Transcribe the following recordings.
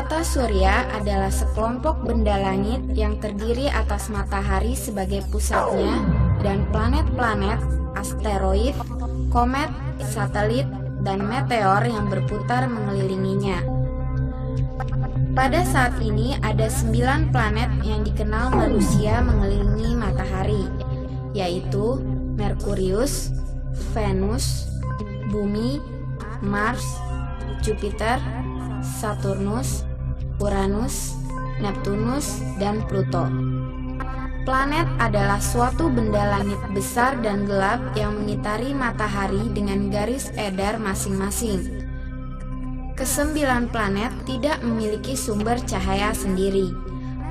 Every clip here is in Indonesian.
Tata surya adalah sekelompok benda langit yang terdiri atas matahari sebagai pusatnya dan planet-planet, asteroid, komet, satelit, dan meteor yang berputar mengelilinginya. Pada saat ini ada 9 planet yang dikenal manusia mengelilingi matahari, yaitu Merkurius, Venus, Bumi, Mars, Jupiter, Saturnus, Uranus, Neptunus, dan Pluto. Planet adalah suatu benda langit besar dan gelap yang mengitari matahari dengan garis edar masing-masing. Kesembilan planet tidak memiliki sumber cahaya sendiri.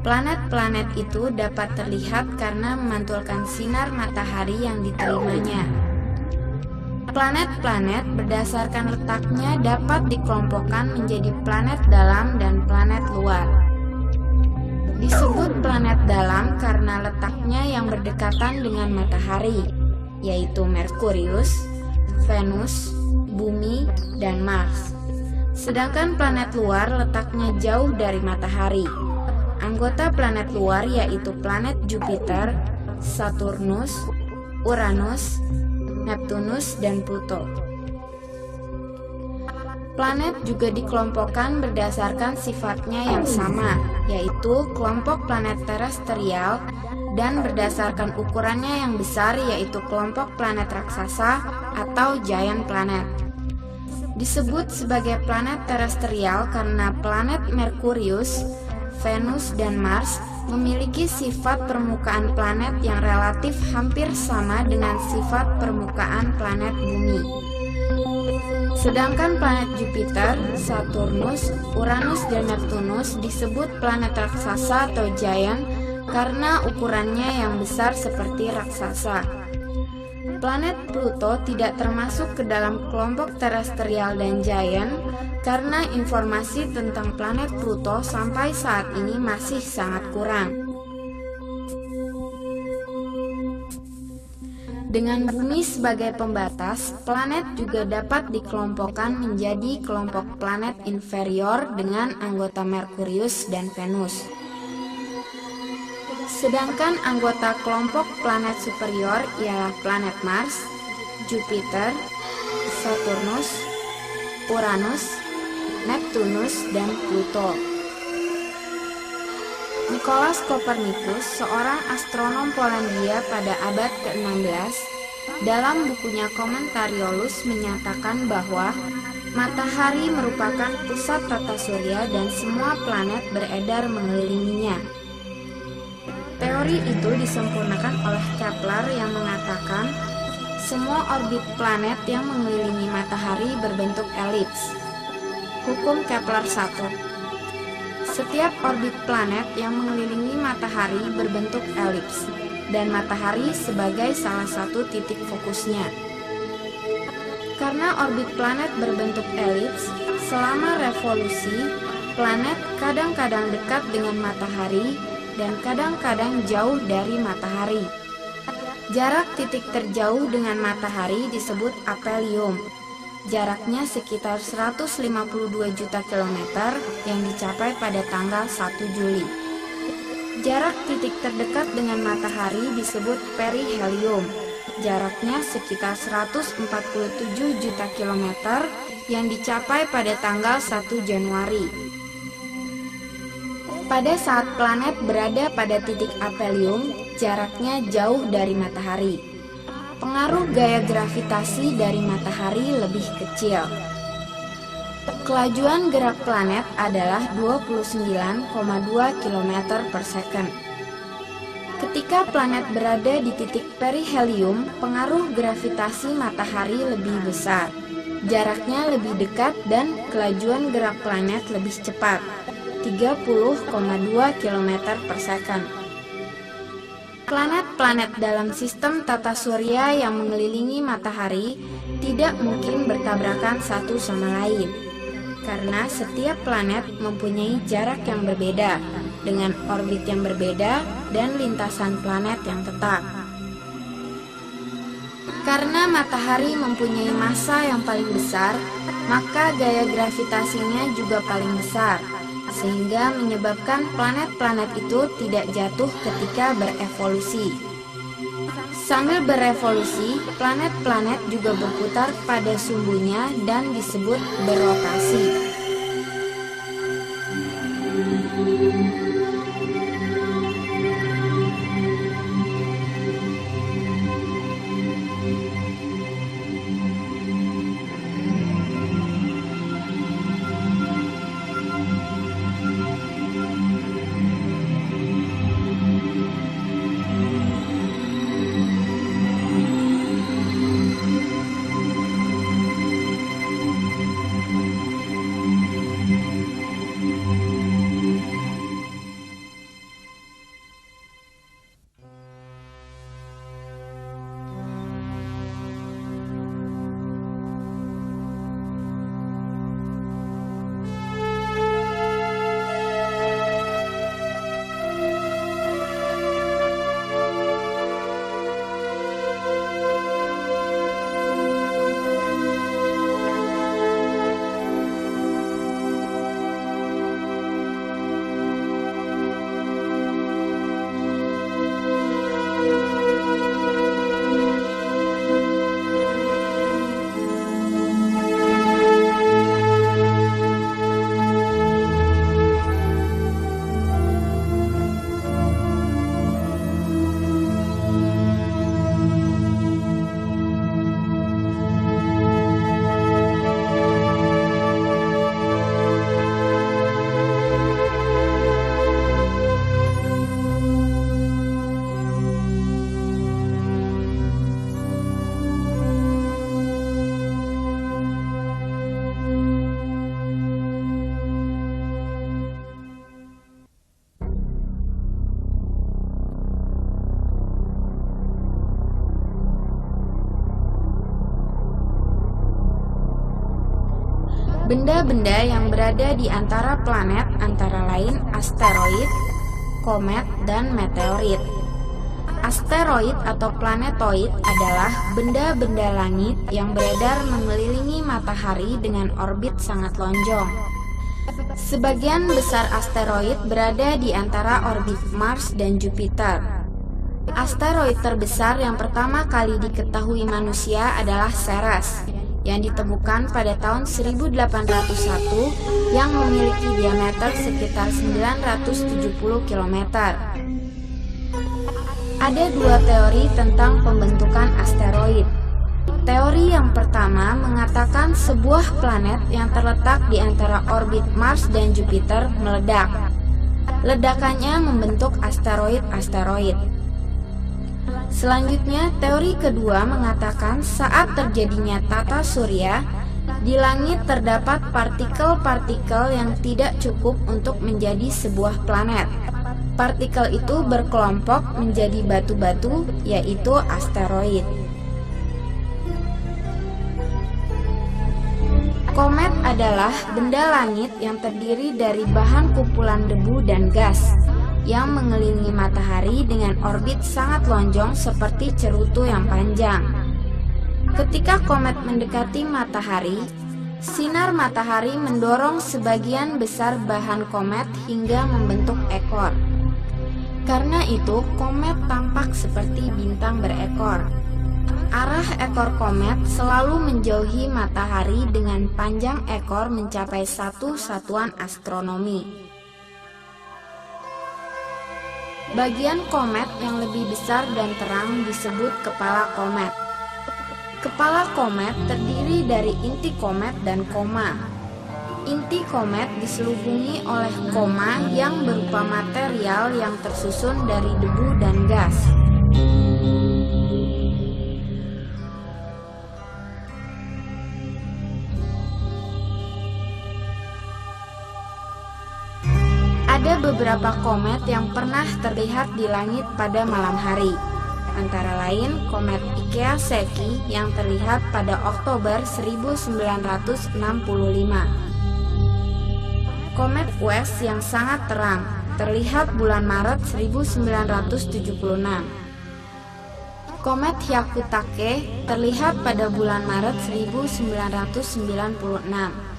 Planet-planet itu dapat terlihat karena memantulkan sinar matahari yang diterimanya. Planet-planet berdasarkan letaknya dapat dikelompokkan menjadi planet dalam dan planet luar. Disebut planet dalam karena letaknya yang berdekatan dengan matahari, yaitu Merkurius, Venus, Bumi, dan Mars. Sedangkan planet luar letaknya jauh dari matahari. Anggota planet luar yaitu planet Jupiter, Saturnus, Uranus, Neptunus, dan Pluto. Planet juga dikelompokkan berdasarkan sifatnya yang sama, yaitu kelompok planet terestrial, dan berdasarkan ukurannya yang besar, yaitu kelompok planet raksasa atau giant planet. Disebut sebagai planet terestrial karena planet Merkurius, Venus, dan Mars memiliki sifat permukaan planet yang relatif hampir sama dengan sifat permukaan planet Bumi. Sedangkan planet Jupiter, Saturnus, Uranus, dan Neptunus disebut planet raksasa atau giant karena ukurannya yang besar seperti raksasa. Planet Pluto tidak termasuk ke dalam kelompok terestrial dan giant karena informasi tentang planet Pluto sampai saat ini masih sangat kurang. Dengan Bumi sebagai pembatas, planet juga dapat dikelompokkan menjadi kelompok planet inferior dengan anggota Merkurius dan Venus. Sedangkan anggota kelompok planet superior ialah planet Mars, Jupiter, Saturnus, Uranus, Neptunus, dan Pluto. Nicolaus Copernicus, seorang astronom Polandia pada abad ke-16, dalam bukunya Commentariolus menyatakan bahwa matahari merupakan pusat tata surya dan semua planet beredar mengelilinginya. Teori itu disempurnakan oleh Kepler yang mengatakan semua orbit planet yang mengelilingi matahari berbentuk elips. Hukum Kepler 1. Setiap orbit planet yang mengelilingi matahari berbentuk elips, dan matahari sebagai salah satu titik fokusnya. Karena orbit planet berbentuk elips, selama revolusi, planet kadang-kadang dekat dengan matahari dan kadang-kadang jauh dari matahari. Jarak titik terjauh dengan matahari disebut aphelion. Jaraknya sekitar 152 juta kilometer yang dicapai pada tanggal 1 Juli. Jarak titik terdekat dengan matahari disebut perihelion. Jaraknya sekitar 147 juta kilometer yang dicapai pada tanggal 1 Januari. Pada saat planet berada pada titik aphelion, jaraknya jauh dari matahari. Pengaruh gaya gravitasi dari matahari lebih kecil. Kelajuan gerak planet adalah 29,2 km per second. Ketika planet berada di titik perihelion, pengaruh gravitasi matahari lebih besar. Jaraknya lebih dekat dan kelajuan gerak planet lebih cepat. 30,2 km per second. Planet-planet dalam sistem tata surya yang mengelilingi matahari tidak mungkin bertabrakan satu sama lain, karena setiap planet mempunyai jarak yang berbeda, dengan orbit yang berbeda dan lintasan planet yang tetap. Karena matahari mempunyai massa yang paling besar, maka gaya gravitasinya juga paling besar. sehingga menyebabkan planet-planet itu tidak jatuh ketika berevolusi. Sambil berevolusi, planet-planet juga berputar pada sumbunya dan disebut berrotasi. Benda-benda yang berada di antara planet antara lain asteroid, komet, dan meteorit. Asteroid atau planetoid adalah benda-benda langit yang beredar mengelilingi matahari dengan orbit sangat lonjong. Sebagian besar asteroid berada di antara orbit Mars dan Jupiter. Asteroid terbesar yang pertama kali diketahui manusia adalah Ceres, yang ditemukan pada tahun 1801 yang memiliki diameter sekitar 970 km. Ada dua teori tentang pembentukan asteroid. Teori yang pertama mengatakan sebuah planet yang terletak di antara orbit Mars dan Jupiter meledak. Ledakannya membentuk asteroid-asteroid. Selanjutnya, teori kedua mengatakan saat terjadinya tata surya, di langit terdapat partikel-partikel yang tidak cukup untuk menjadi sebuah planet. Partikel itu berkelompok menjadi batu-batu, yaitu asteroid. Komet adalah benda langit yang terdiri dari bahan kumpulan debu dan gas yang mengelilingi matahari dengan orbit sangat lonjong seperti cerutu yang panjang. Ketika komet mendekati matahari, sinar matahari mendorong sebagian besar bahan komet hingga membentuk ekor. Karena itu, komet tampak seperti bintang berekor. Arah ekor komet selalu menjauhi matahari dengan panjang ekor mencapai 1 satuan astronomi. Bagian komet yang lebih besar dan terang disebut kepala komet. Kepala komet terdiri dari inti komet dan koma. Inti komet diselubungi oleh koma yang berupa material yang tersusun dari debu dan gas. Ada beberapa komet yang pernah terlihat di langit pada malam hari, antara lain komet Ikeya-Seki yang terlihat pada Oktober 1965. Komet West yang sangat terang terlihat bulan Maret 1976. Komet Hyakutake terlihat pada bulan Maret 1996.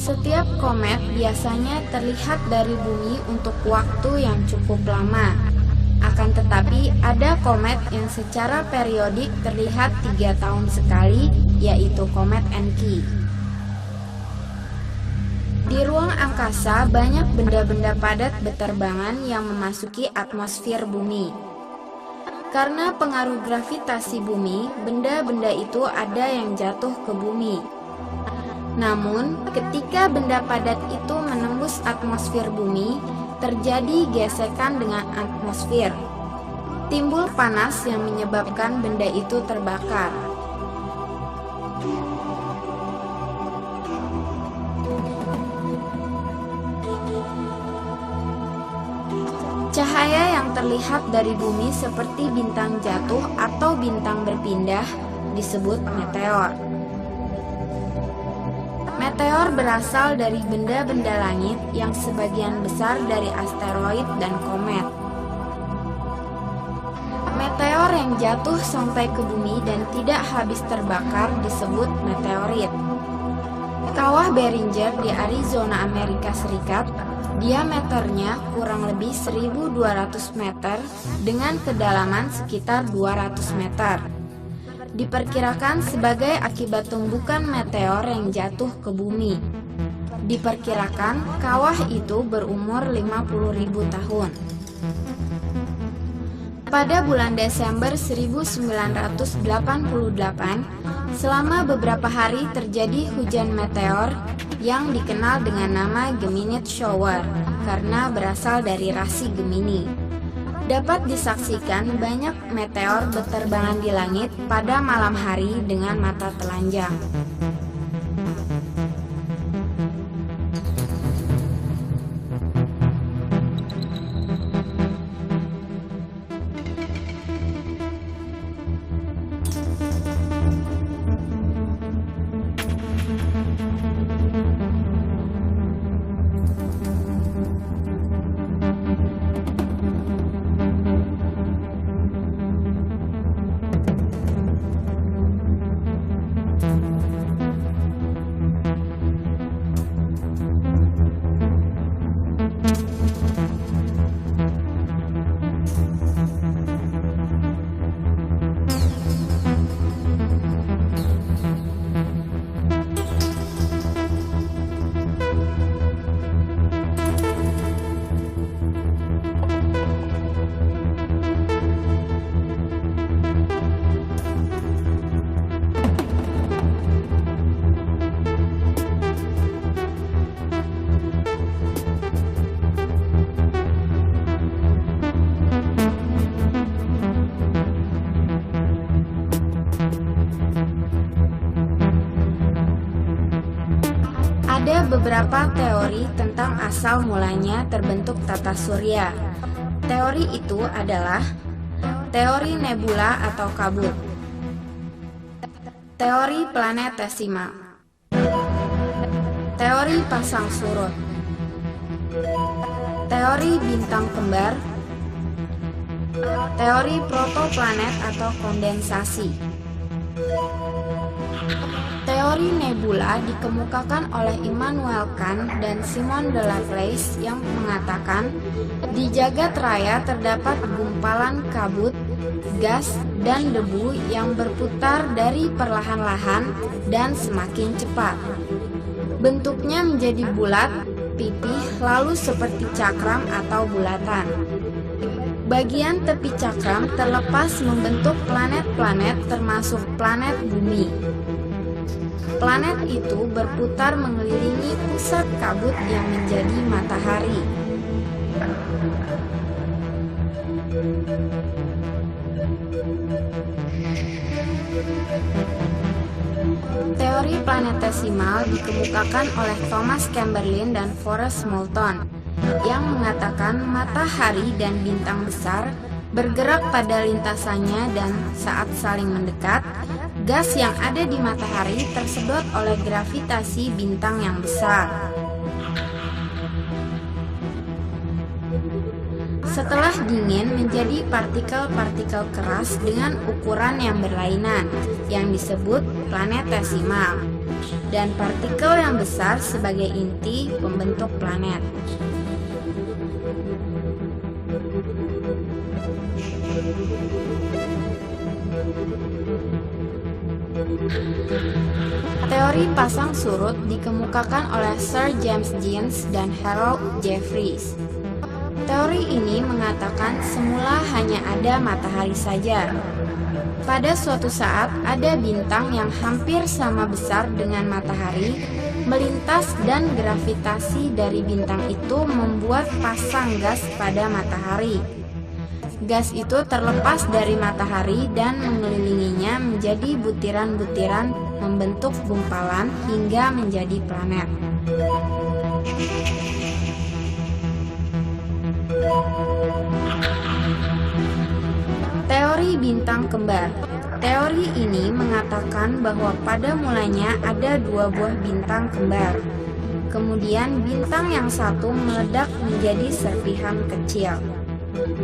Setiap komet biasanya terlihat dari bumi untuk waktu yang cukup lama. Akan tetapi ada komet yang secara periodik terlihat 3 tahun sekali, yaitu komet Encke. Di ruang angkasa banyak benda-benda padat beterbangan yang memasuki atmosfer bumi. Karena pengaruh gravitasi bumi, benda-benda itu ada yang jatuh ke bumi. Namun, ketika benda padat itu menembus atmosfer bumi, terjadi gesekan dengan atmosfer. Timbul panas yang menyebabkan benda itu terbakar. Cahaya yang terlihat dari bumi seperti bintang jatuh atau bintang berpindah disebut meteor. Meteor berasal dari benda-benda langit yang sebagian besar dari asteroid dan komet. Meteor yang jatuh sampai ke bumi dan tidak habis terbakar disebut meteorit. Kawah Barringer di Arizona, Amerika Serikat, diameternya kurang lebih 1.200 meter dengan kedalaman sekitar 200 meter. Diperkirakan sebagai akibat tumbukan meteor yang jatuh ke bumi. Diperkirakan kawah itu berumur 50.000 tahun. Pada bulan Desember 1988, selama beberapa hari terjadi hujan meteor yang dikenal dengan nama Geminid Shower karena berasal dari rasi Gemini. Dapat disaksikan banyak meteor berterbangan di langit pada malam hari dengan mata telanjang. Ada beberapa teori tentang asal mulanya terbentuk tata surya. Teori itu adalah teori nebula atau kabut, teori planetesimal, teori pasang surut, teori bintang kembar, teori protoplanet atau kondensasi. Teori nebula dikemukakan oleh Immanuel Kant dan Simon de Laplace yang mengatakan di jagat raya terdapat gumpalan kabut, gas, dan debu yang berputar dari perlahan-lahan dan semakin cepat. Bentuknya menjadi bulat, pipih, lalu seperti cakram atau bulatan. Bagian tepi cakram terlepas membentuk planet-planet termasuk planet bumi. Planet itu berputar mengelilingi pusat kabut yang menjadi matahari. Teori planetesimal dikemukakan oleh Thomas Chamberlain dan Forrest Moulton yang mengatakan matahari dan bintang besar bergerak pada lintasannya dan saat saling mendekat, gas yang ada di matahari tersedot oleh gravitasi bintang yang besar. Setelah dingin menjadi partikel-partikel keras dengan ukuran yang berlainan yang disebut planetesimal. dan partikel yang besar sebagai inti pembentuk planet. Teori pasang surut dikemukakan oleh Sir James Jeans dan Harold Jeffreys. Teori ini mengatakan semula hanya ada matahari saja. Pada suatu saat, ada bintang yang hampir sama besar dengan matahari melintas dan gravitasi dari bintang itu membuat pasang gas pada matahari. Gas itu terlepas dari matahari dan mengelilinginya menjadi butiran-butiran membentuk gumpalan hingga menjadi planet. Teori bintang kembar. Teori ini mengatakan bahwa pada mulanya ada dua buah bintang kembar. Kemudian bintang yang satu meledak menjadi serpihan kecil.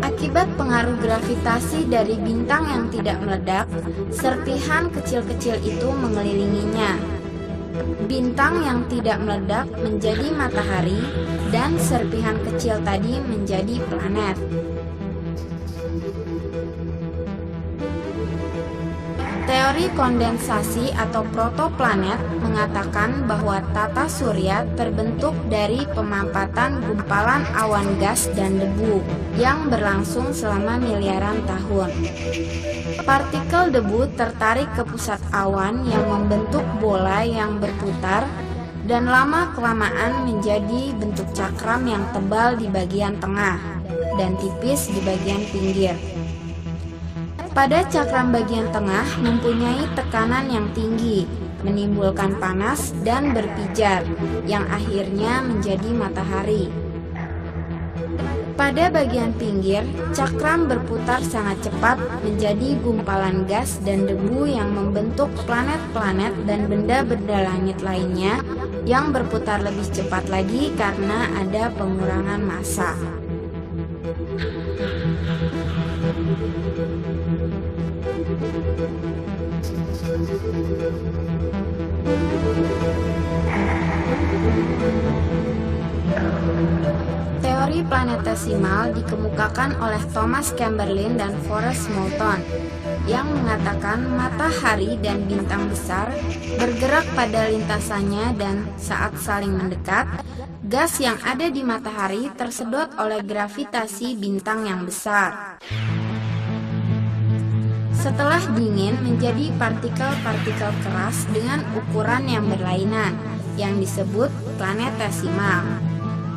Akibat pengaruh gravitasi dari bintang yang tidak meledak, serpihan kecil-kecil itu mengelilinginya. Bintang yang tidak meledak menjadi matahari dan serpihan kecil tadi menjadi planet. Teori kondensasi atau protoplanet mengatakan bahwa tata surya terbentuk dari pemampatan gumpalan awan gas dan debu yang berlangsung selama miliaran tahun. Partikel debu tertarik ke pusat awan yang membentuk bola yang berputar dan lama-kelamaan menjadi bentuk cakram yang tebal di bagian tengah dan tipis di bagian pinggir. Pada cakram bagian tengah mempunyai tekanan yang tinggi, menimbulkan panas dan berpijar, yang akhirnya menjadi matahari. Pada bagian pinggir, cakram berputar sangat cepat menjadi gumpalan gas dan debu yang membentuk planet-planet dan benda-benda langit lainnya yang berputar lebih cepat lagi karena ada pengurangan massa. Teori planetesimal dikemukakan oleh Thomas Chamberlain dan Forrest Moulton yang mengatakan matahari dan bintang besar bergerak pada lintasannya dan saat saling mendekat, gas yang ada di matahari tersedot oleh gravitasi bintang yang besar. Setelah dingin menjadi partikel-partikel keras dengan ukuran yang berlainan yang disebut planetesimal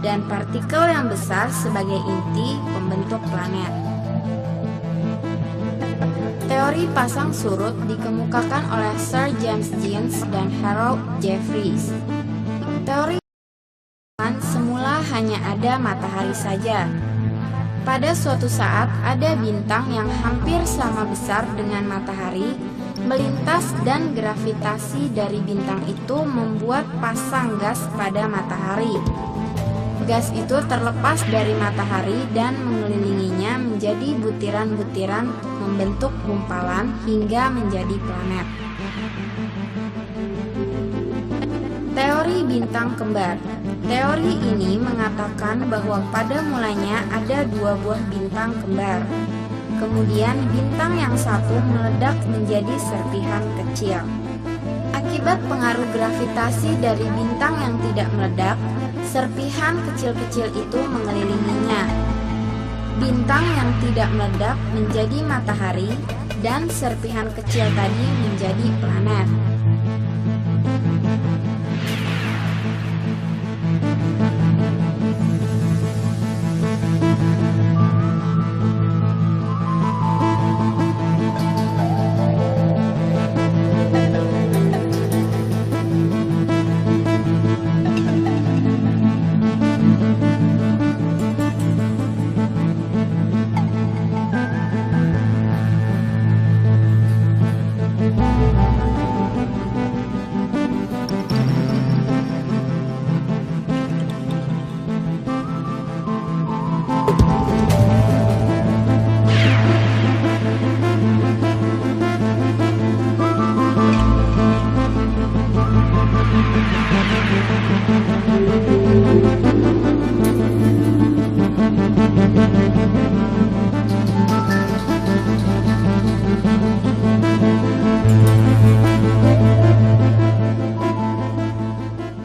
dan partikel yang besar sebagai inti pembentuk planet. Teori pasang surut dikemukakan oleh Sir James Jeans dan Harold Jeffreys. Teori semula hanya ada matahari saja. Pada suatu saat, ada bintang yang hampir sama besar dengan matahari melintas dan gravitasi dari bintang itu membuat pasang gas pada matahari. Gas itu terlepas dari matahari dan mengelilinginya menjadi butiran-butiran membentuk gumpalan hingga menjadi planet. Teori bintang kembar. Teori ini mengatakan bahwa pada mulanya ada dua buah bintang kembar. Kemudian bintang yang satu meledak menjadi serpihan kecil. Akibat pengaruh gravitasi dari bintang yang tidak meledak, serpihan kecil-kecil itu mengelilinginya. Bintang yang tidak meledak menjadi matahari dan serpihan kecil tadi menjadi planet.